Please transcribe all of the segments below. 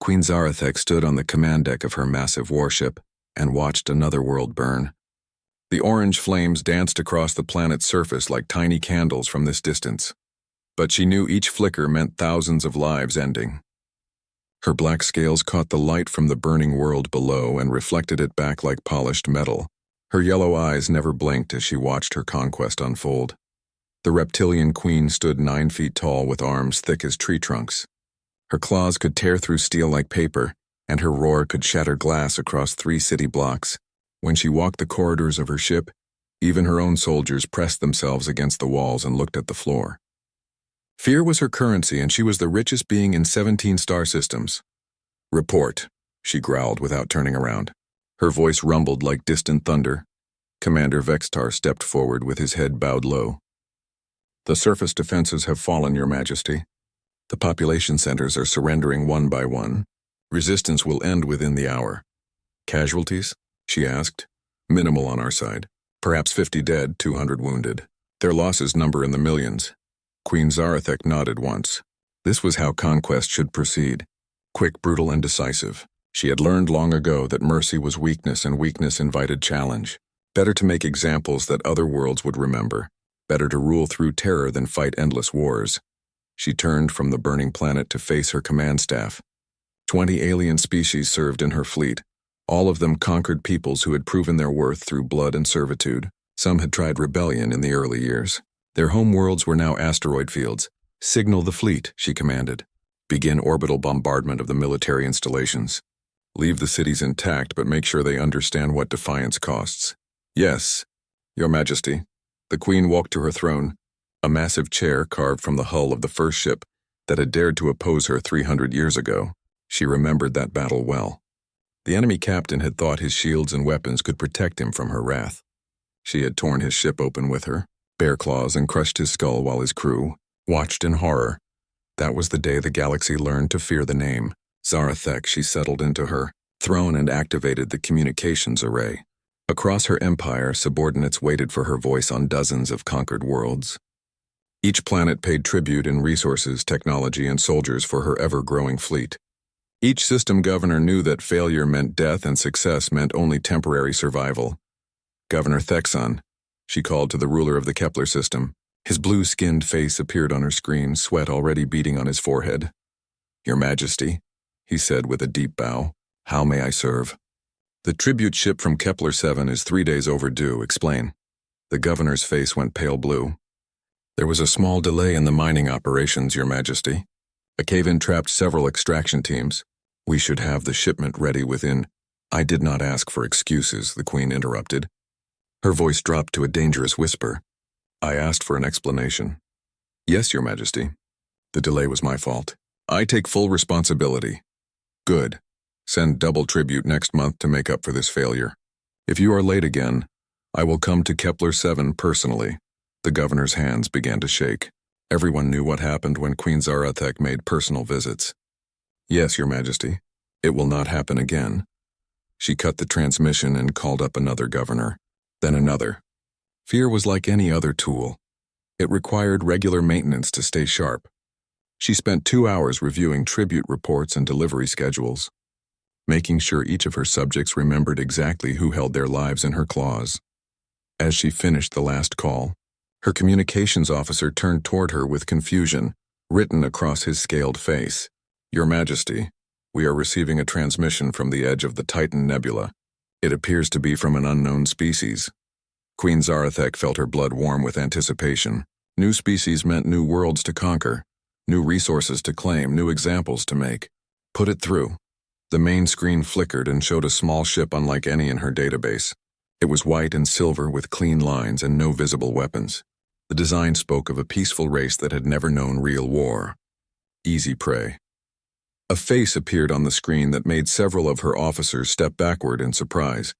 Queen Zarathek stood on the command deck of her massive warship and watched another world burn. The orange flames danced across the planet's surface like tiny candles from this distance, but she knew each flicker meant thousands of lives ending. Her black scales caught the light from the burning world below and reflected it back like polished metal. Her yellow eyes never blinked as she watched her conquest unfold. The reptilian queen stood 9 feet tall with arms thick as tree trunks. Her claws could tear through steel like paper, and her roar could shatter glass across 3 city blocks. When she walked the corridors of her ship, even her own soldiers pressed themselves against the walls and looked at the floor. Fear was her currency, and she was the richest being in 17 star systems. "Report," she growled without turning around. Her voice rumbled like distant thunder. Commander Vextar stepped forward with his head bowed low. "The surface defenses have fallen, Your Majesty. The population centers are surrendering one by one. Resistance will end within the hour." "Casualties?" she asked. "Minimal on our side. Perhaps 50 dead, 200 wounded. Their losses number in the millions." Queen Zarathek nodded once. This was how conquest should proceed. Quick, brutal, and decisive. She had learned long ago that mercy was weakness and weakness invited challenge. Better to make examples that other worlds would remember. Better to rule through terror than fight endless wars. She turned from the burning planet to face her command staff. 20 alien species served in her fleet. All of them conquered peoples who had proven their worth through blood and servitude. Some had tried rebellion in the early years. Their home worlds were now asteroid fields. "Signal the fleet," she commanded. "Begin orbital bombardment of the military installations. Leave the cities intact, but make sure they understand what defiance costs." "Yes, Your Majesty." The Queen walked to her throne, a massive chair carved from the hull of the first ship that had dared to oppose her 300 years ago. She remembered that battle well. The enemy captain had thought his shields and weapons could protect him from her wrath. She had torn his ship open with her, bare claws, and crushed his skull while his crew watched in horror. That was the day the galaxy learned to fear the name. Zarathek, she settled into her throne and activated the communications array. Across her empire, subordinates waited for her voice on dozens of conquered worlds. Each planet paid tribute in resources, technology, and soldiers for her ever-growing fleet. Each system governor knew that failure meant death and success meant only temporary survival. "Governor Thexon," she called to the ruler of the Kepler system. His blue-skinned face appeared on her screen, sweat already beading on his forehead. "Your Majesty," he said with a deep bow, "how may I serve?" "The tribute ship from Kepler 7 is 3 days overdue. Explain." The governor's face went pale blue. "There was a small delay in the mining operations, Your Majesty. A cave-in trapped several extraction teams. We should have the shipment ready within—" "I did not ask for excuses," the Queen interrupted. Her voice dropped to a dangerous whisper. "I asked for an explanation." "Yes, Your Majesty. The delay was my fault. I take full responsibility." "Good. Send double tribute next month to make up for this failure. If you are late again, I will come to Kepler 7 personally." The governor's hands began to shake. Everyone knew what happened when Queen Zarathek made personal visits. "Yes, Your Majesty. It will not happen again." She cut the transmission and called up another governor, then another. Fear was like any other tool. It required regular maintenance to stay sharp. She spent 2 hours reviewing tribute reports and delivery schedules, making sure each of her subjects remembered exactly who held their lives in her claws. As she finished the last call, her communications officer turned toward her with confusion, written across his scaled face. "Your Majesty, we are receiving a transmission from the edge of the Titan Nebula. It appears to be from an unknown species." Queen Zarathek felt her blood warm with anticipation. New species meant new worlds to conquer, new resources to claim, new examples to make. "Put it through." The main screen flickered and showed a small ship unlike any in her database. It was white and silver with clean lines and no visible weapons. The design spoke of a peaceful race that had never known real war. Easy prey. A face appeared on the screen that made several of her officers step backward in surprise.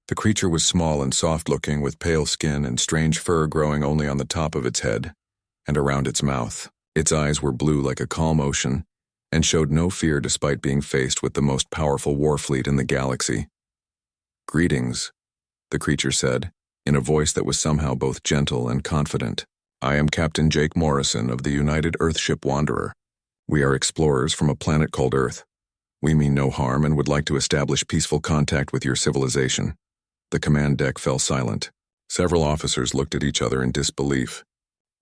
The creature was small and soft-looking, with pale skin and strange fur growing only on the top of its head and around its mouth. Its eyes were blue like a calm ocean and showed no fear despite being faced with the most powerful war fleet in the galaxy. "Greetings," the creature said, in a voice that was somehow both gentle and confident. "I am Captain Jake Morrison of the United Earthship Wanderer. We are explorers from a planet called Earth. We mean no harm and would like to establish peaceful contact with your civilization. The command deck fell silent. Several officers looked at each other in disbelief.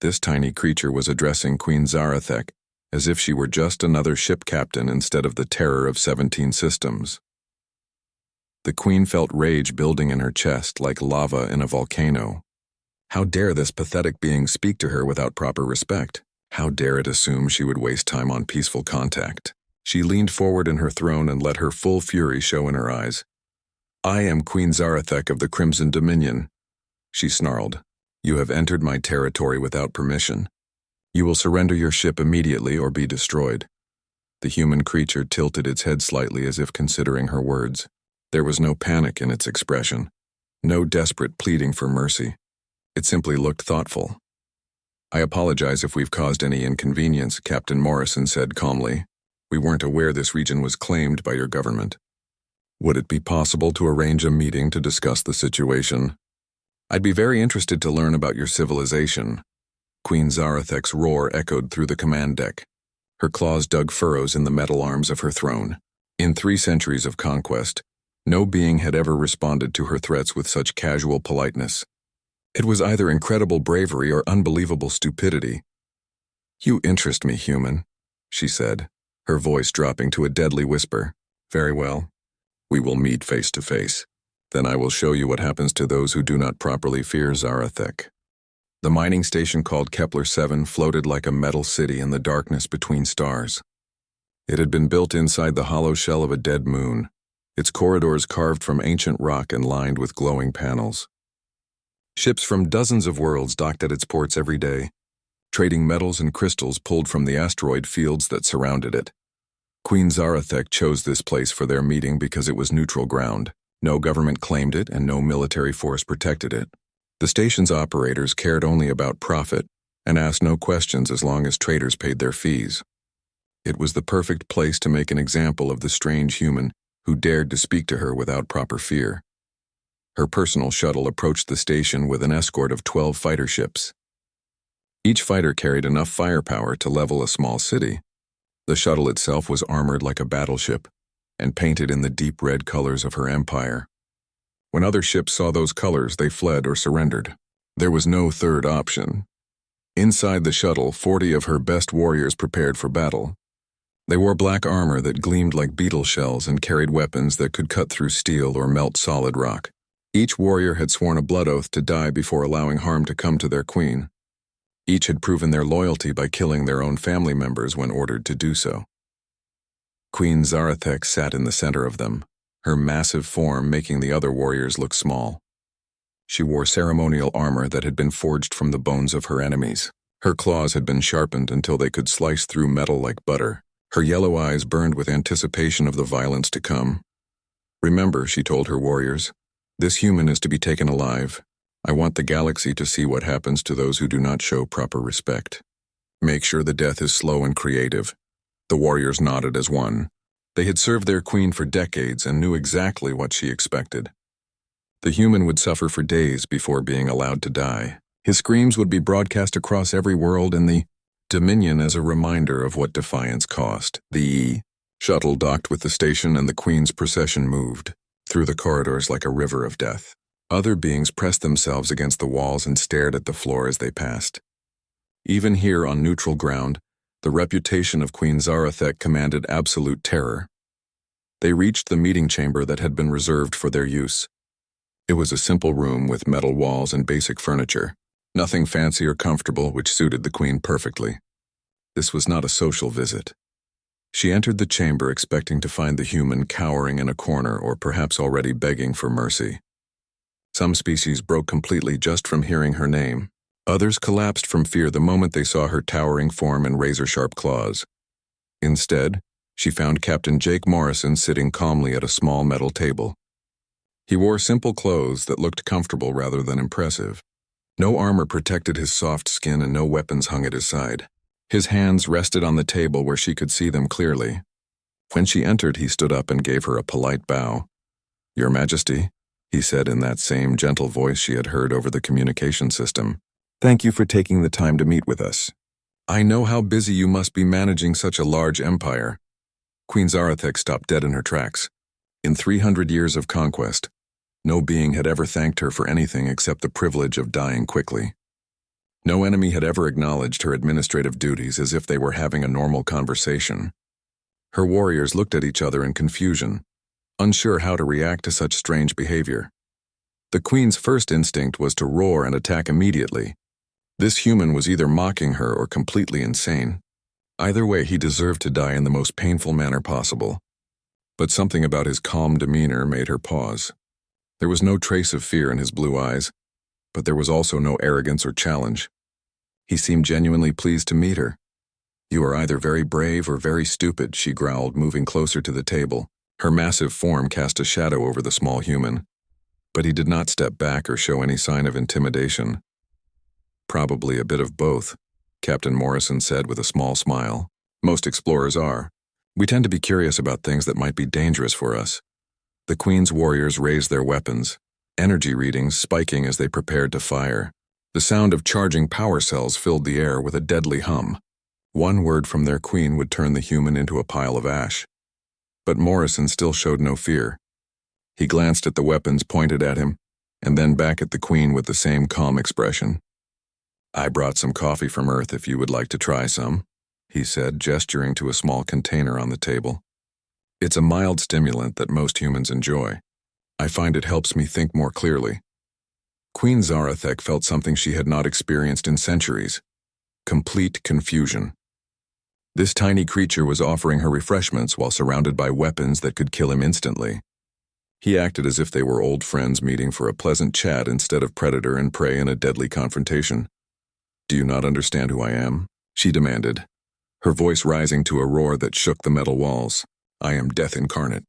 This tiny creature was addressing Queen Zarathek as if she were just another ship captain instead of the terror of 17 systems. The queen felt rage building in her chest like lava in a volcano. How dare this pathetic being speak to her without proper respect? How dare it assume she would waste time on peaceful contact? She leaned forward in her throne and let her full fury show in her eyes. I am Queen Zarathek of the Crimson Dominion, she snarled. You have entered my territory without permission. You will surrender your ship immediately or be destroyed. The human creature tilted its head slightly as if considering her words. There was no panic in its expression, no desperate pleading for mercy. It simply looked thoughtful. I apologize if we've caused any inconvenience, Captain Morrison said calmly. We weren't aware this region was claimed by your government. Would it be possible to arrange a meeting to discuss the situation? I'd be very interested to learn about your civilization. Queen Zarathek's roar echoed through the command deck. Her claws dug furrows in the metal arms of her throne. In 3 centuries of conquest, no being had ever responded to her threats with such casual politeness. It was either incredible bravery or unbelievable stupidity. You interest me, human, she said, her voice dropping to a deadly whisper. Very well. We will meet face to face. Then I will show you what happens to those who do not properly fear Zarathek. The mining station called Kepler 7 floated like a metal city in the darkness between stars. It had been built inside the hollow shell of a dead moon, its corridors carved from ancient rock and lined with glowing panels. Ships from dozens of worlds docked at its ports every day, trading metals and crystals pulled from the asteroid fields that surrounded it. Queen Zarathek chose this place for their meeting because it was neutral ground. No government claimed it and no military force protected it. The station's operators cared only about profit and asked no questions as long as traders paid their fees. It was the perfect place to make an example of the strange human who dared to speak to her without proper fear. Her personal shuttle approached the station with an escort of 12 fighter ships. Each fighter carried enough firepower to level a small city. The shuttle itself was armored like a battleship and painted in the deep red colors of her empire. When other ships saw those colors, they fled or surrendered. There was no third option. Inside the shuttle, 40 of her best warriors prepared for battle. They wore black armor that gleamed like beetle shells and carried weapons that could cut through steel or melt solid rock. Each warrior had sworn a blood oath to die before allowing harm to come to their queen. Each had proven their loyalty by killing their own family members when ordered to do so. Queen Zarathek sat in the center of them, her massive form making the other warriors look small. She wore ceremonial armor that had been forged from the bones of her enemies. Her claws had been sharpened until they could slice through metal like butter. Her yellow eyes burned with anticipation of the violence to come. Remember, she told her warriors, this human is to be taken alive. I want the galaxy to see what happens to those who do not show proper respect. Make sure the death is slow and creative. The warriors nodded as one. They had served their queen for decades and knew exactly what she expected. The human would suffer for days before being allowed to die. His screams would be broadcast across every world in the Dominion as a reminder of what defiance cost. The shuttle docked with the station and the queen's procession moved through the corridors like a river of death. Other beings pressed themselves against the walls and stared at the floor as they passed. Even here on neutral ground, the reputation of Queen Zarathek commanded absolute terror. They reached the meeting chamber that had been reserved for their use. It was a simple room with metal walls and basic furniture, nothing fancy or comfortable, which suited the queen perfectly. This was not a social visit. She entered the chamber expecting to find the human cowering in a corner or perhaps already begging for mercy. Some species broke completely just from hearing her name. Others collapsed from fear the moment they saw her towering form and razor-sharp claws. Instead, she found Captain Jake Morrison sitting calmly at a small metal table. He wore simple clothes that looked comfortable rather than impressive. No armor protected his soft skin and no weapons hung at his side. His hands rested on the table where she could see them clearly. When she entered, he stood up and gave her a polite bow. "Your Majesty," he said in that same gentle voice she had heard over the communication system. "Thank you for taking the time to meet with us. I know how busy you must be managing such a large empire. Queen Zarathek stopped dead in her tracks. In 300 years of conquest, no being had ever thanked her for anything except the privilege of dying quickly. No enemy had ever acknowledged her administrative duties as if they were having a normal conversation. Her warriors looked at each other in confusion, unsure how to react to such strange behavior. The queen's first instinct was to roar and attack immediately. This human was either mocking her or completely insane. Either way, he deserved to die in the most painful manner possible. But something about his calm demeanor made her pause. There was no trace of fear in his blue eyes, but there was also no arrogance or challenge. He seemed genuinely pleased to meet her. "You are either very brave or very stupid," she growled, moving closer to the table. Her massive form cast a shadow over the small human, but he did not step back or show any sign of intimidation. "Probably a bit of both," Captain Morrison said with a small smile. "Most explorers are. We tend to be curious about things that might be dangerous for us." The Queen's warriors raised their weapons, energy readings spiking as they prepared to fire. The sound of charging power cells filled the air with a deadly hum. One word from their queen would turn the human into a pile of ash. But Morrison still showed no fear. He glanced at the weapons pointed at him, and then back at the queen with the same calm expression. "I brought some coffee from Earth if you would like to try some," he said, gesturing to a small container on the table. "It's a mild stimulant that most humans enjoy. I find it helps me think more clearly." Queen Zarathek felt something she had not experienced in centuries: complete confusion. This tiny creature was offering her refreshments while surrounded by weapons that could kill him instantly. He acted as if they were old friends meeting for a pleasant chat instead of predator and prey in a deadly confrontation. "Do you not understand who I am?" she demanded, her voice rising to a roar that shook the metal walls. "I am death incarnate.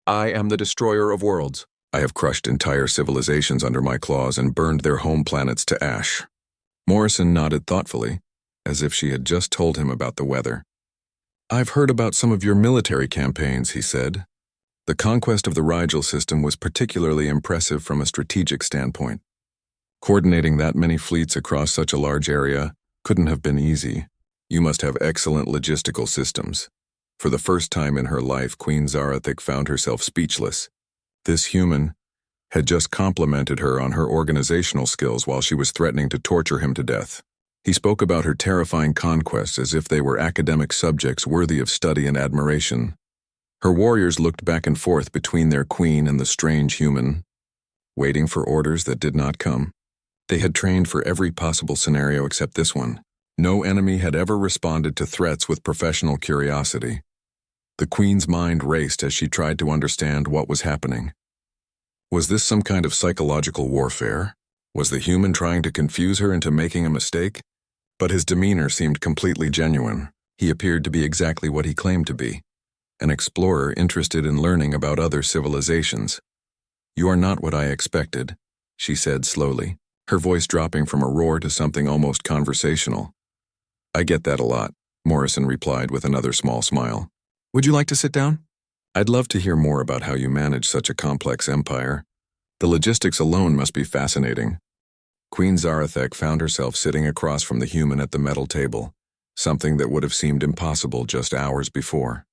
I am the destroyer of worlds. I have crushed entire civilizations under my claws and burned their home planets to ash." Morrison nodded thoughtfully, as if she had just told him about the weather. "I've heard about some of your military campaigns," he said. The conquest of the Rigel system was particularly impressive from a strategic standpoint. Coordinating that many fleets across such a large area couldn't have been easy. You must have excellent logistical systems. For the first time in her life, Queen Zarathek found herself speechless. This human had just complimented her on her organizational skills while she was threatening to torture him to death. He spoke about her terrifying conquests as if they were academic subjects worthy of study and admiration. Her warriors looked back and forth between their queen and the strange human, waiting for orders that did not come. They had trained for every possible scenario except this one. No enemy had ever responded to threats with professional curiosity. The queen's mind raced as she tried to understand what was happening. Was this some kind of psychological warfare? Was the human trying to confuse her into making a mistake? But his demeanor seemed completely genuine. He appeared to be exactly what he claimed to be: an explorer interested in learning about other civilizations. "You are not what I expected," she said slowly, her voice dropping from a roar to something almost conversational. "I get that a lot," Morrison replied with another small smile. "Would you like to sit down? I'd love to hear more about how you manage such a complex empire. The logistics alone must be fascinating." Queen Zarathek found herself sitting across from the human at the metal table, something that would have seemed impossible just hours before.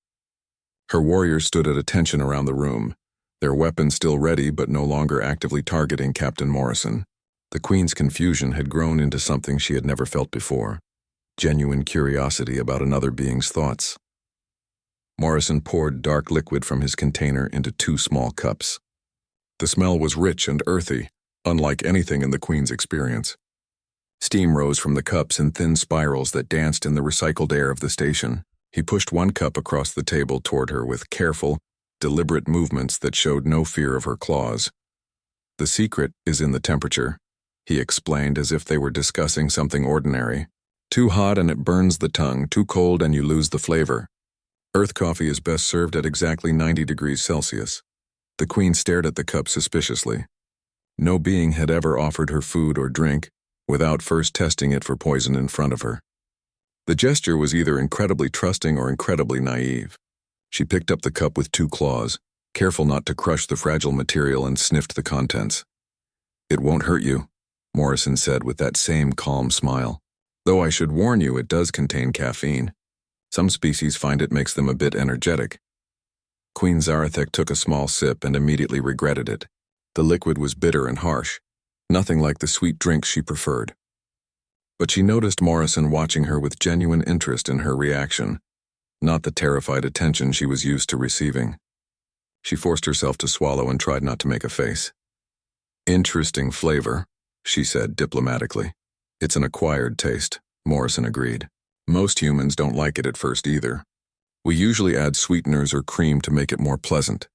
Her warriors stood at attention around the room, their weapons still ready but no longer actively targeting Captain Morrison. The Queen's confusion had grown into something she had never felt before: genuine curiosity about another being's thoughts. Morrison poured dark liquid from his container into 2 small cups. The smell was rich and earthy, unlike anything in the Queen's experience. Steam rose from the cups in thin spirals that danced in the recycled air of the station. He pushed one cup across the table toward her with careful, deliberate movements that showed no fear of her claws. "The secret is in the temperature," he explained as if they were discussing something ordinary. "Too hot and it burns the tongue, too cold and you lose the flavor. Earth coffee is best served at exactly 90 degrees Celsius. The Queen stared at the cup suspiciously. No being had ever offered her food or drink without first testing it for poison in front of her. The gesture was either incredibly trusting or incredibly naive. She picked up the cup with 2 claws, careful not to crush the fragile material, and sniffed the contents. "It won't hurt you," Morrison said with that same calm smile. "Though I should warn you, it does contain caffeine. Some species find it makes them a bit energetic." Queen Zarathek took a small sip and immediately regretted it. The liquid was bitter and harsh, nothing like the sweet drinks she preferred. But she noticed Morrison watching her with genuine interest in her reaction, not the terrified attention she was used to receiving. She forced herself to swallow and tried not to make a face. "Interesting flavor," she said diplomatically. "It's an acquired taste," Morrison agreed. "Most humans don't like it at first either. We usually add sweeteners or cream to make it more pleasant."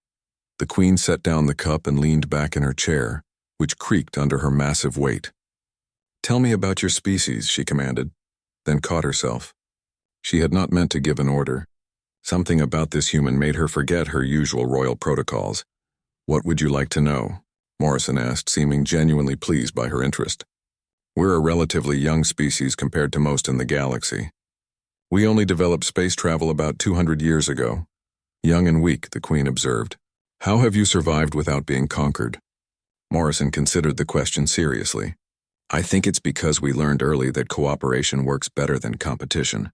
The Queen set down the cup and leaned back in her chair, which creaked under her massive weight. "Tell me about your species," she commanded, then caught herself. She had not meant to give an order. Something about this human made her forget her usual royal protocols. "What would you like to know?" Morrison asked, seeming genuinely pleased by her interest. "We're a relatively young species compared to most in the galaxy. We only developed space travel about 200 years ago. Young and weak," the Queen observed. "How have you survived without being conquered?" Morrison considered the question seriously. "I think it's because we learned early that cooperation works better than competition.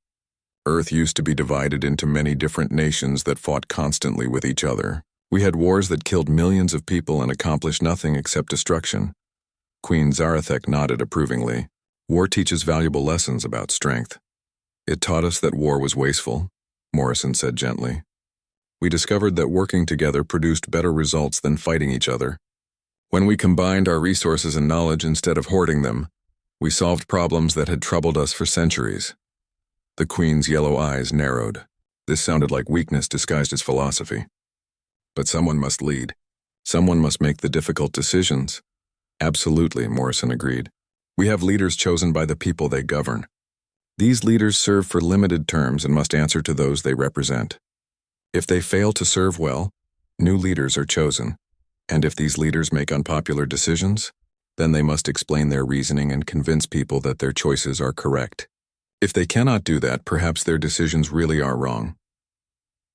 Earth used to be divided into many different nations that fought constantly with each other. We had wars that killed millions of people and accomplished nothing except destruction." Queen Zarathek nodded approvingly. "War teaches valuable lessons about strength." "It taught us that war was wasteful," Morrison said gently. "We discovered that working together produced better results than fighting each other. When we combined our resources and knowledge instead of hoarding them, we solved problems that had troubled us for centuries." The Queen's yellow eyes narrowed. This sounded like weakness disguised as philosophy. "But someone must lead. Someone must make the difficult decisions." "Absolutely," Morrison agreed. "We have leaders chosen by the people they govern. These leaders serve for limited terms and must answer to those they represent. If they fail to serve well, new leaders are chosen. And if these leaders make unpopular decisions, then they must explain their reasoning and convince people that their choices are correct. If they cannot do that, perhaps their decisions really are wrong."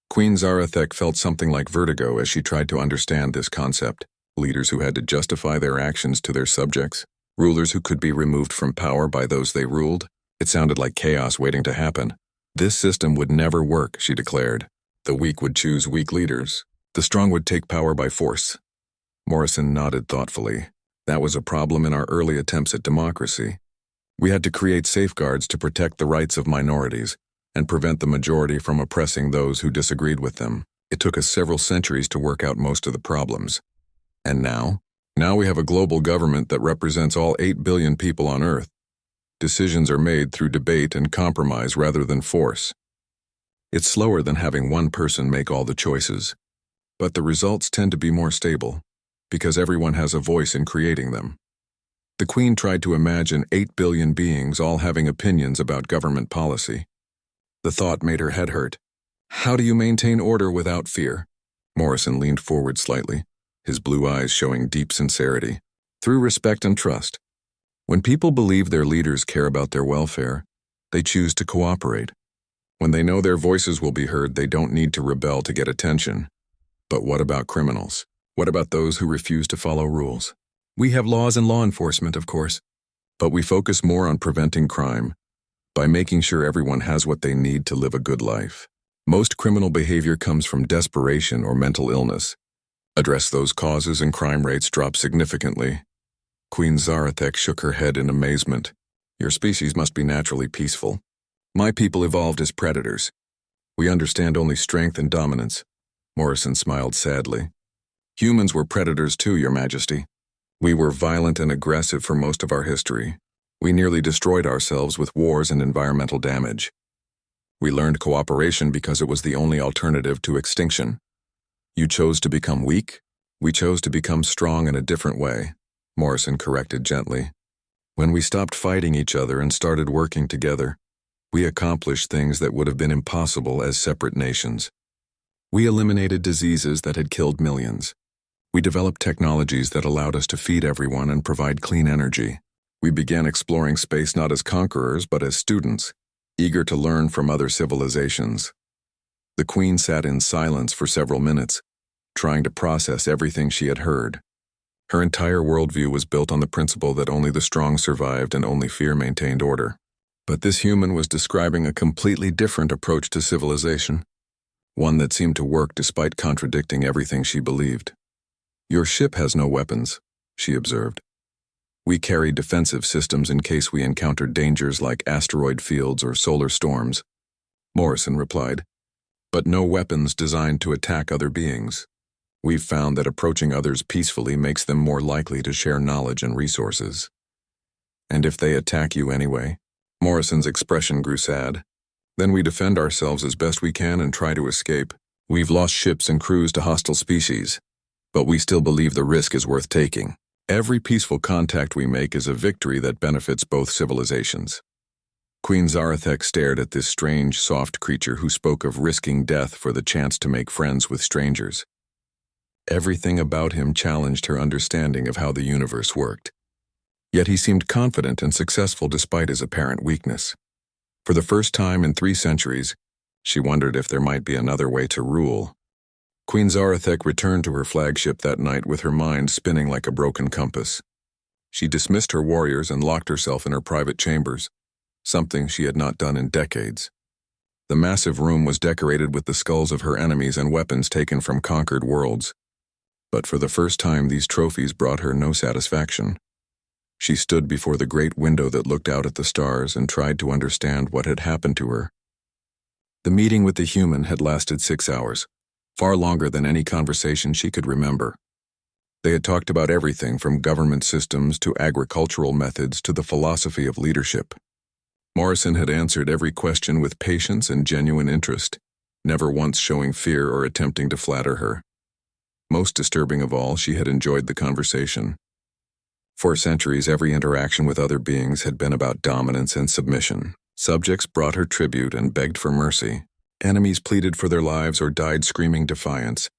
Queen Zarathek felt something like vertigo as she tried to understand this concept. Leaders who had to justify their actions to their subjects, rulers who could be removed from power by those they ruled. It sounded like chaos waiting to happen. "This system would never work," she declared. "The weak would choose weak leaders. The strong would take power by force." Morrison nodded thoughtfully. "That was a problem in our early attempts at democracy. We had to create safeguards to protect the rights of minorities and prevent the majority from oppressing those who disagreed with them. It took us several centuries to work out most of the problems. And now? Now we have a global government that represents all 8 billion people on Earth. Decisions are made through debate and compromise rather than force. It's slower than having one person make all the choices, but the results tend to be more stable, because everyone has a voice in creating them." The Queen tried to imagine 8 billion beings all having opinions about government policy. The thought made her head hurt. "How do you maintain order without fear?" Morrison leaned forward slightly, his blue eyes showing deep sincerity. "Through respect and trust. When people believe their leaders care about their welfare, they choose to cooperate. When they know their voices will be heard, they don't need to rebel to get attention. But what about criminals? What about those who refuse to follow rules? We have laws and law enforcement, of course, but we focus more on preventing crime by making sure everyone has what they need to live a good life. Most criminal behavior comes from desperation or mental illness. Address those causes and crime rates drop significantly." Queen Zarathek shook her head in amazement. "Your species must be naturally peaceful. My people evolved as predators. We understand only strength and dominance." Morrison smiled sadly. "Humans were predators too, Your Majesty. We were violent and aggressive for most of our history. We nearly destroyed ourselves with wars and environmental damage. We learned cooperation because it was the only alternative to extinction. You chose to become weak. We chose to become strong in a different way," Morrison corrected gently. "When we stopped fighting each other and started working together, we accomplished things that would have been impossible as separate nations. We eliminated diseases that had killed millions. We developed technologies that allowed us to feed everyone and provide clean energy. We began exploring space not as conquerors but as students, eager to learn from other civilizations." The Queen sat in silence for several minutes, trying to process everything she had heard. Her entire worldview was built on the principle that only the strong survived and only fear maintained order. But this human was describing a completely different approach to civilization, one that seemed to work despite contradicting everything she believed. "Your ship has no weapons," she observed. "We carry defensive systems in case we encounter dangers like asteroid fields or solar storms," Morrison replied, "but no weapons designed to attack other beings. We've found that approaching others peacefully makes them more likely to share knowledge and resources." "And if they attack you anyway?" Morrison's expression grew sad. "Then we defend ourselves as best we can and try to escape. We've lost ships and crews to hostile species, but we still believe the risk is worth taking. Every peaceful contact we make is a victory that benefits both civilizations." Queen Zarathek stared at this strange, soft creature who spoke of risking death for the chance to make friends with strangers. Everything about him challenged her understanding of how the universe worked. Yet he seemed confident and successful despite his apparent weakness. For the first time in 3 centuries, she wondered if there might be another way to rule. Queen Zarathek returned to her flagship that night with her mind spinning like a broken compass. She dismissed her warriors and locked herself in her private chambers, something she had not done in decades. The massive room was decorated with the skulls of her enemies and weapons taken from conquered worlds. But for the first time, these trophies brought her no satisfaction. She stood before the great window that looked out at the stars and tried to understand what had happened to her. The meeting with the human had lasted 6 hours, far longer than any conversation she could remember. They had talked about everything from government systems to agricultural methods to the philosophy of leadership. Morrison had answered every question with patience and genuine interest, never once showing fear or attempting to flatter her. Most disturbing of all, she had enjoyed the conversation. For centuries, every interaction with other beings had been about dominance and submission. Subjects brought her tribute and begged for mercy. Enemies pleaded for their lives or died screaming defiance.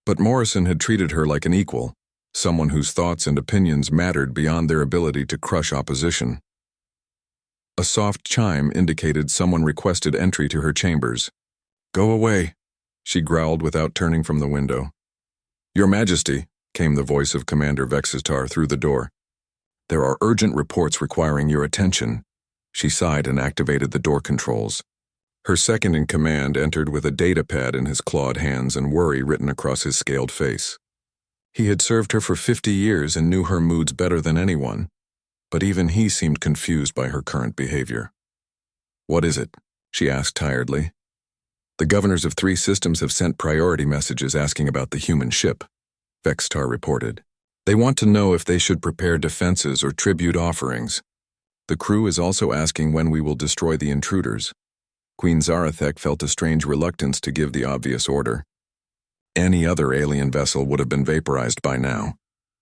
But Morrison had treated her like an equal, someone whose thoughts and opinions mattered beyond their ability to crush opposition. A soft chime indicated someone requested entry to her chambers. "Go away," she growled without turning from the window. "Your Majesty," came the voice of Commander Vexistar through the door. "There are urgent reports requiring your attention." She sighed and activated the door controls. Her second-in-command entered with a data pad in his clawed hands and worry written across his scaled face. He had served her for 50 years and knew her moods better than anyone, but even he seemed confused by her current behavior. "What is it?" she asked tiredly. "The governors of 3 systems have sent priority messages asking about the human ship," Vextar reported. "They want to know if they should prepare defenses or tribute offerings. The crew is also asking when we will destroy the intruders." Queen Zarathek felt a strange reluctance to give the obvious order. Any other alien vessel would have been vaporized by now,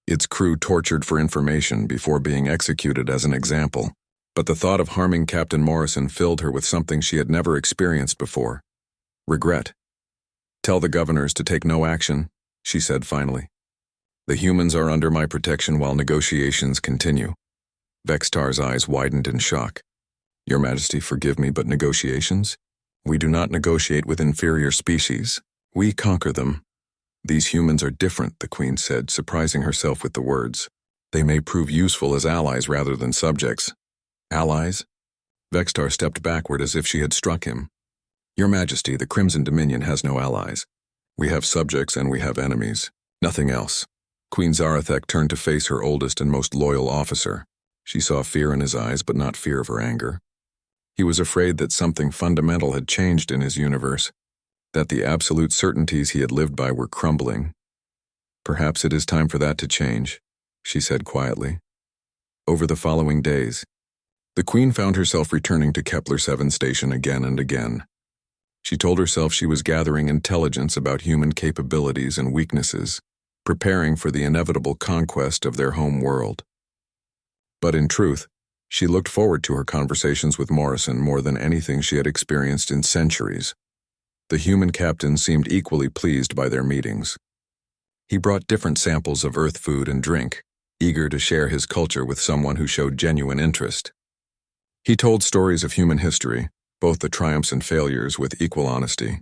its crew tortured for information before being executed as an example. But the thought of harming Captain Morrison filled her with something she had never experienced before: regret. "Tell the governors to take no action," she said finally. "The humans are under my protection while negotiations continue." Vextar's eyes widened in shock. "Your Majesty, forgive me, but negotiations? We do not negotiate with inferior species. We conquer them." "These humans are different," the Queen said, surprising herself with the words. "They may prove useful as allies rather than subjects." "Allies?" Vextar stepped backward as if she had struck him. "Your Majesty, the Crimson Dominion has no allies. We have subjects and we have enemies. Nothing else." Queen Zarathek turned to face her oldest and most loyal officer. She saw fear in his eyes, but not fear of her anger. He was afraid that something fundamental had changed in his universe, that the absolute certainties he had lived by were crumbling. "Perhaps it is time for that to change," she said quietly. Over the following days, the Queen found herself returning to Kepler 7 station again and again. She told herself she was gathering intelligence about human capabilities and weaknesses, preparing for the inevitable conquest of their home world. But in truth, she looked forward to her conversations with Morrison more than anything she had experienced in centuries. The human captain seemed equally pleased by their meetings. He brought different samples of Earth food and drink, eager to share his culture with someone who showed genuine interest. He told stories of human history, both the triumphs and failures, with equal honesty.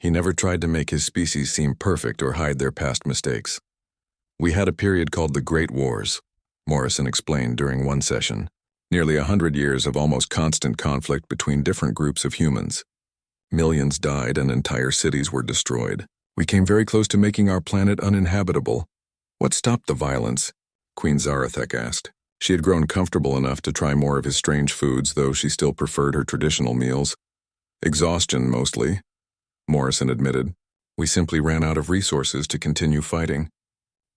He never tried to make his species seem perfect or hide their past mistakes. "We had a period called the Great Wars," Morrison explained during one session. "Nearly 100 years of almost constant conflict between different groups of humans. Millions died and entire cities were destroyed. We came very close to making our planet uninhabitable. What stopped the violence? Queen Zarathek asked. She had grown comfortable enough to try more of his strange foods, though she still preferred her traditional meals. Exhaustion, mostly, Morrison admitted. We simply ran out of resources to continue fighting.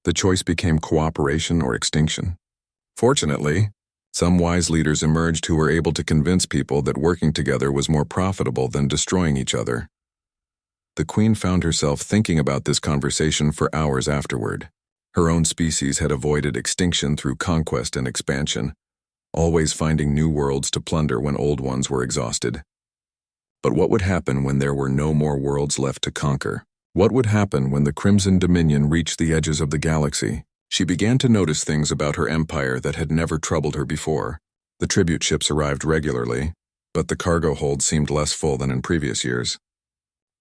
The choice became cooperation or extinction. Fortunately, some wise leaders emerged who were able to convince people that working together was more profitable than destroying each other. The Queen found herself thinking about this conversation for hours afterward. Her own species had avoided extinction through conquest and expansion, always finding new worlds to plunder when old ones were exhausted. But what would happen when there were no more worlds left to conquer? What would happen when the Crimson Dominion reached the edges of the galaxy? She began to notice things about her empire that had never troubled her before. The tribute ships arrived regularly, but the cargo hold seemed less full than in previous years.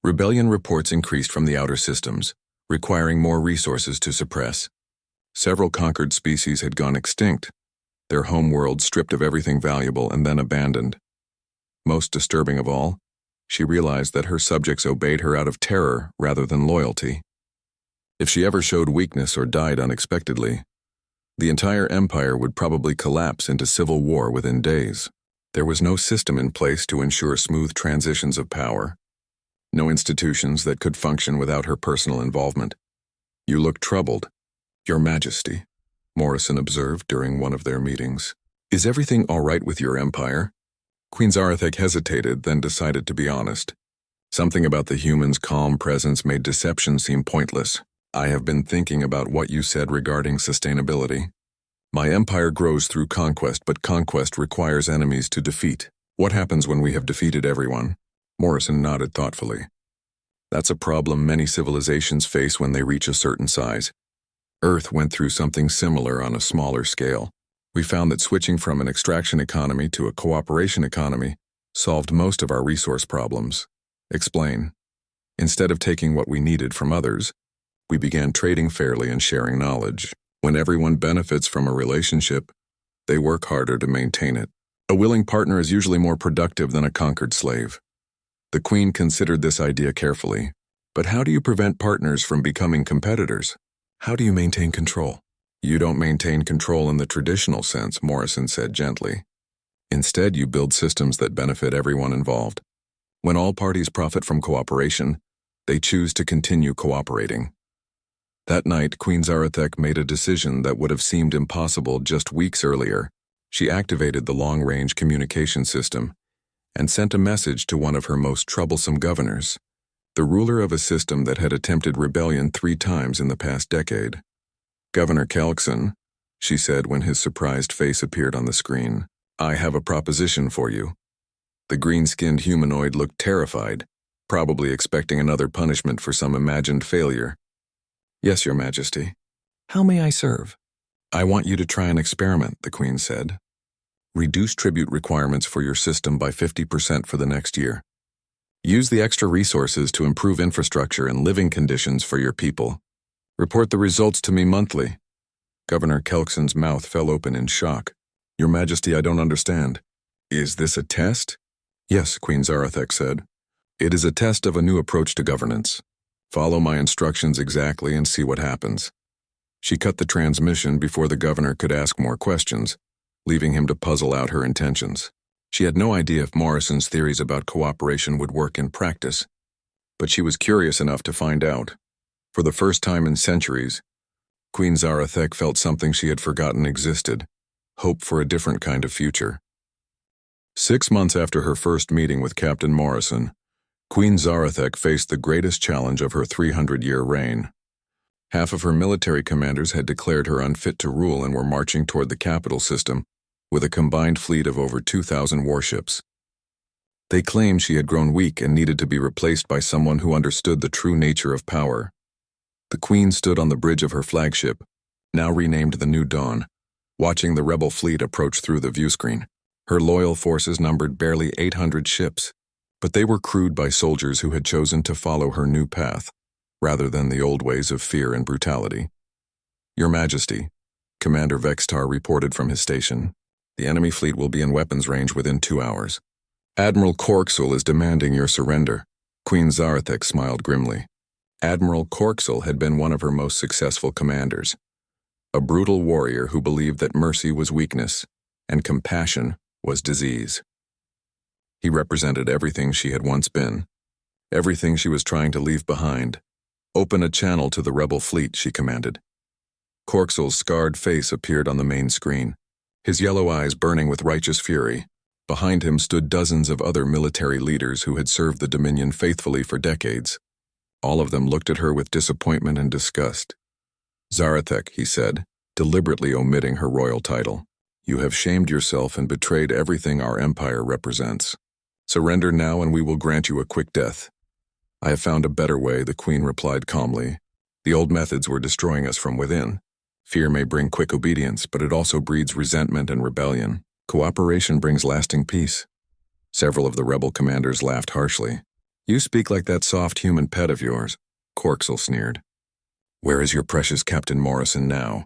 Rebellion reports increased from the outer systems, requiring more resources to suppress. Several conquered species had gone extinct, their homeworld stripped of everything valuable and then abandoned. Most disturbing of all, she realized that her subjects obeyed her out of terror rather than loyalty. If she ever showed weakness or died unexpectedly, the entire empire would probably collapse into civil war within days. There was no system in place to ensure smooth transitions of power, no institutions that could function without her personal involvement. You look troubled, Your Majesty, Morrison observed during one of their meetings. Is everything all right with your empire? Queen Zarathek hesitated, then decided to be honest. Something about the humans' calm presence made deception seem pointless. I have been thinking about what you said regarding sustainability. My empire grows through conquest, but conquest requires enemies to defeat. What happens when we have defeated everyone? Morrison nodded thoughtfully. That's a problem many civilizations face when they reach a certain size. Earth went through something similar on a smaller scale. We found that switching from an extraction economy to a cooperation economy solved most of our resource problems. Explain. Instead of taking what we needed from others, we began trading fairly and sharing knowledge. When everyone benefits from a relationship, they work harder to maintain it. A willing partner is usually more productive than a conquered slave. The Queen considered this idea carefully. But how do you prevent partners from becoming competitors? How do you maintain control? You don't maintain control in the traditional sense, Morrison said gently. Instead, you build systems that benefit everyone involved. When all parties profit from cooperation, they choose to continue cooperating. That night, Queen Zarathek made a decision that would have seemed impossible just weeks earlier. She activated the long-range communication system and sent a message to one of her most troublesome governors, the ruler of a system that had attempted rebellion 3 times in the past decade. Governor Calmest, she said when his surprised face appeared on the screen, I have a proposition for you. The green-skinned humanoid looked terrified, probably expecting another punishment for some imagined failure. Yes, Your Majesty. How may I serve? I want you to try an experiment, the Queen said. Reduce tribute requirements for your system by 50% for the next year. Use the extra resources to improve infrastructure and living conditions for your people. Report the results to me monthly. Governor Kelkson's mouth fell open in shock. Your Majesty, I don't understand. Is this a test? Yes, Queen Zarathek said. It is a test of a new approach to governance. Follow my instructions exactly and see what happens. She cut the transmission before the governor could ask more questions, leaving him to puzzle out her intentions. She had no idea if Morrison's theories about cooperation would work in practice, but she was curious enough to find out. For the first time in centuries, Queen Zarathek felt something she had forgotten existed, hope for a different kind of future. 6 months after her first meeting with Captain Morrison, Queen Zarathek faced the greatest challenge of her 300-year reign. Half of her military commanders had declared her unfit to rule and were marching toward the capital system with a combined fleet of over 2,000 warships. They claimed she had grown weak and needed to be replaced by someone who understood the true nature of power. The Queen stood on the bridge of her flagship, now renamed the New Dawn, watching the rebel fleet approach through the viewscreen. Her loyal forces numbered barely 800 ships, but they were crewed by soldiers who had chosen to follow her new path, rather than the old ways of fear and brutality. Your Majesty, Commander Vextar reported from his station, the enemy fleet will be in weapons range within 2 hours. Admiral Corksel is demanding your surrender. Queen Zarathek smiled grimly. Admiral Corksel had been one of her most successful commanders, a brutal warrior who believed that mercy was weakness and compassion was disease. He represented everything she had once been, everything she was trying to leave behind. Open a channel to the rebel fleet, she commanded. Corksel's scarred face appeared on the main screen, his yellow eyes burning with righteous fury. Behind him stood dozens of other military leaders who had served the Dominion faithfully for decades. All of them looked at her with disappointment and disgust. Zarathek, he said, deliberately omitting her royal title. You have shamed yourself and betrayed everything our empire represents. Surrender now and we will grant you a quick death. I have found a better way, the Queen replied calmly. The old methods were destroying us from within. Fear may bring quick obedience, but it also breeds resentment and rebellion. Cooperation brings lasting peace. Several of the rebel commanders laughed harshly. You speak like that soft human pet of yours, Corksel sneered. Where is your precious Captain Morrison now?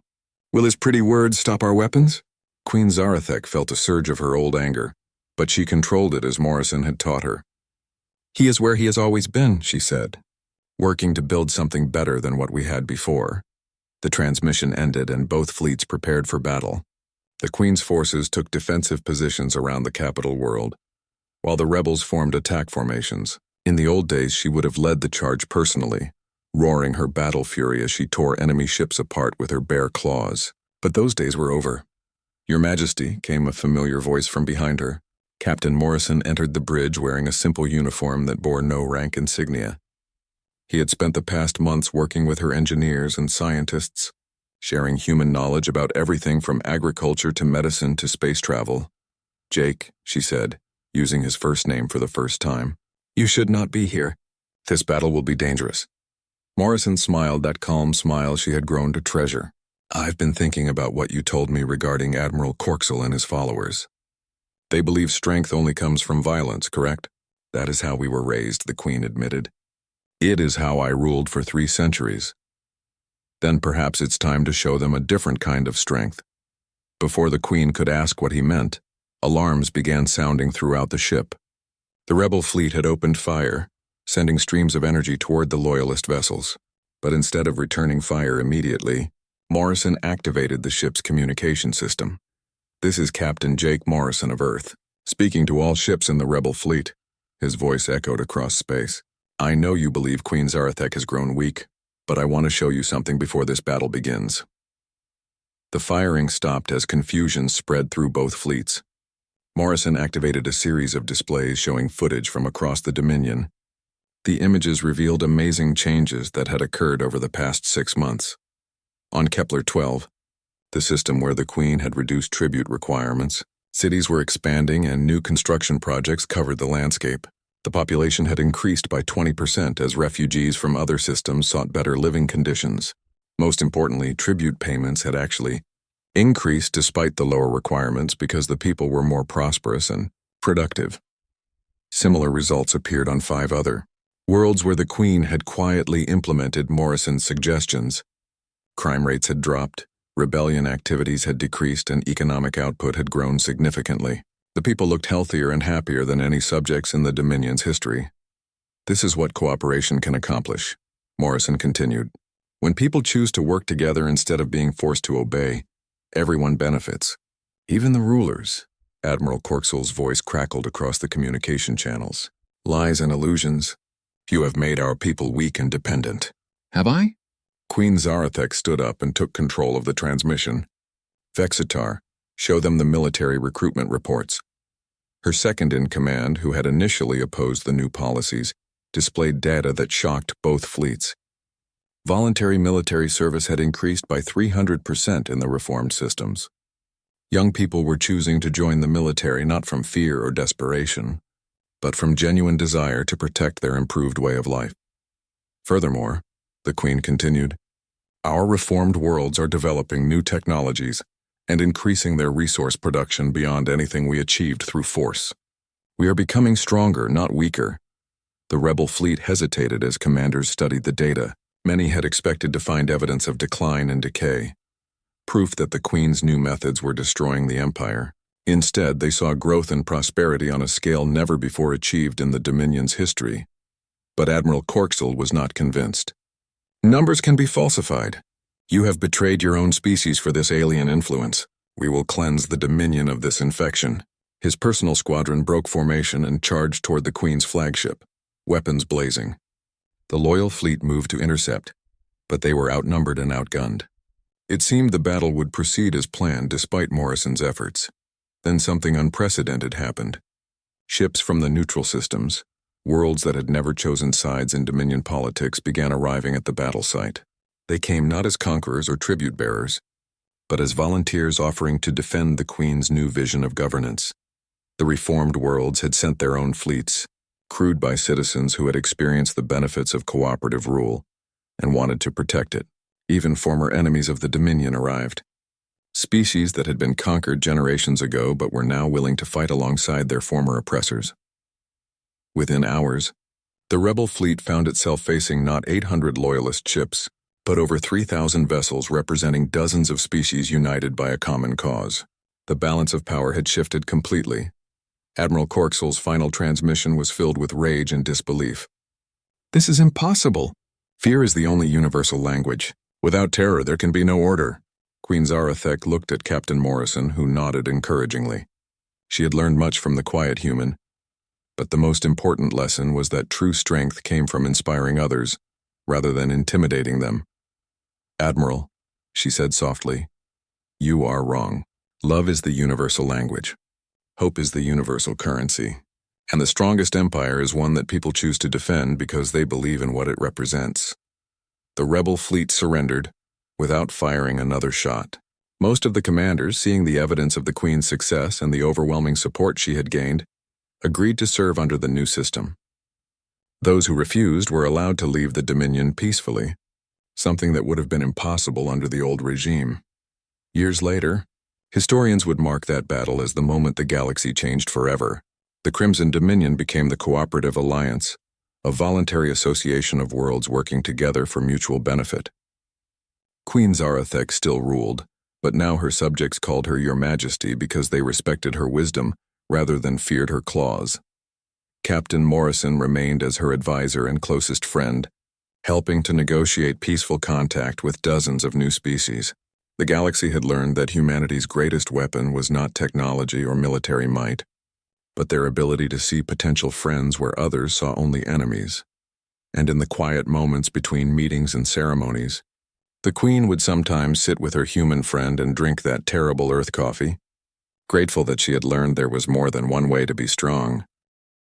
Will his pretty words stop our weapons? Queen Zarathek felt a surge of her old anger, but she controlled it as Morrison had taught her. He is where he has always been, she said, working to build something better than what we had before. The transmission ended and both fleets prepared for battle. The Queen's forces took defensive positions around the capital world, while the rebels formed attack formations. In the old days, she would have led the charge personally, roaring her battle fury as she tore enemy ships apart with her bare claws. But those days were over. Your Majesty, came a familiar voice from behind her. Captain Morrison entered the bridge wearing a simple uniform that bore no rank insignia. He had spent the past months working with her engineers and scientists, sharing human knowledge about everything from agriculture to medicine to space travel. Jake, she said, using his first name for the first time. You should not be here. This battle will be dangerous. Morrison smiled that calm smile she had grown to treasure. I've been thinking about what you told me regarding Admiral Corksel and his followers. They believe strength only comes from violence, correct? That is how we were raised, the Queen admitted. It is how I ruled for 3 centuries. Then perhaps it's time to show them a different kind of strength. Before the Queen could ask what he meant, alarms began sounding throughout the ship. The rebel fleet had opened fire, sending streams of energy toward the loyalist vessels. But instead of returning fire immediately, Morrison activated the ship's communication system. This is Captain Jake Morrison of Earth, speaking to all ships in the rebel fleet. His voice echoed across space. I know you believe Queen Zarathek has grown weak, but I want to show you something before this battle begins. The firing stopped as confusion spread through both fleets. Morrison activated a series of displays showing footage from across the Dominion. The images revealed amazing changes that had occurred over the past 6 months. On Kepler-12, the system where the Queen had reduced tribute requirements, cities were expanding and new construction projects covered the landscape. The population had increased by 20% as refugees from other systems sought better living conditions. Most importantly, tribute payments had actually increased despite the lower requirements because the people were more prosperous and productive. Similar results appeared on 5 other worlds where the Queen had quietly implemented Morrison's suggestions. Crime rates had dropped, rebellion activities had decreased, and economic output had grown significantly. The people looked healthier and happier than any subjects in the Dominion's history. This is what cooperation can accomplish, Morrison continued. When people choose to work together instead of being forced to obey, everyone benefits. Even the rulers. Admiral Corksel's voice crackled across the communication channels. Lies and illusions. You have made our people weak and dependent. Have I? Queen Zarathek stood up and took control of the transmission. Vexitar, show them the military recruitment reports. Her second-in-command, who had initially opposed the new policies, displayed data that shocked both fleets. Voluntary military service had increased by 300% in the reformed systems. Young people were choosing to join the military not from fear or desperation, but from genuine desire to protect their improved way of life. Furthermore, the Queen continued, our reformed worlds are developing new technologies and increasing their resource production beyond anything we achieved through force. We are becoming stronger, not weaker. The rebel fleet hesitated as commanders studied the data. Many had expected to find evidence of decline and decay, proof that the Queen's new methods were destroying the empire. Instead, they saw growth and prosperity on a scale never before achieved in the Dominion's history. But Admiral Corksel was not convinced. Numbers can be falsified. You have betrayed your own species for this alien influence. We will cleanse the Dominion of this infection. His personal squadron broke formation and charged toward the Queen's flagship, weapons blazing. The loyal fleet moved to intercept, but they were outnumbered and outgunned. It seemed the battle would proceed as planned despite Morrison's efforts. Then something unprecedented happened. Ships from the neutral systems, worlds that had never chosen sides in Dominion politics, began arriving at the battle site. They came not as conquerors or tribute bearers, but as volunteers offering to defend the Queen's new vision of governance. The reformed worlds had sent their own fleets, crewed by citizens who had experienced the benefits of cooperative rule and wanted to protect it. Even former enemies of the Dominion arrived. Species that had been conquered generations ago but were now willing to fight alongside their former oppressors. Within hours, the rebel fleet found itself facing not 800 loyalist ships, but over 3,000 vessels representing dozens of species united by a common cause. The balance of power had shifted completely. Admiral Corksel's final transmission was filled with rage and disbelief. "This is impossible. Fear is the only universal language. Without terror, there can be no order." Queen Zarathek looked at Captain Morrison, who nodded encouragingly. She had learned much from the quiet human, but the most important lesson was that true strength came from inspiring others, rather than intimidating them. "Admiral," she said softly, "you are wrong. Love is the universal language. Hope is the universal currency. And the strongest empire is one that people choose to defend because they believe in what it represents." The rebel fleet surrendered, without firing another shot. Most of the commanders, seeing the evidence of the Queen's success and the overwhelming support she had gained, agreed to serve under the new system. Those who refused were allowed to leave the Dominion peacefully, something that would have been impossible under the old regime. Years later, historians would mark that battle as the moment the galaxy changed forever. The Crimson Dominion became the Cooperative Alliance, a voluntary association of worlds working together for mutual benefit. Queen Zarathek still ruled, but now her subjects called her Your Majesty because they respected her wisdom rather than feared her claws. Captain Morrison remained as her advisor and closest friend, helping to negotiate peaceful contact with dozens of new species. The galaxy had learned that humanity's greatest weapon was not technology or military might, but their ability to see potential friends where others saw only enemies. And in the quiet moments between meetings and ceremonies, the Queen would sometimes sit with her human friend and drink that terrible Earth coffee, grateful that she had learned there was more than one way to be strong.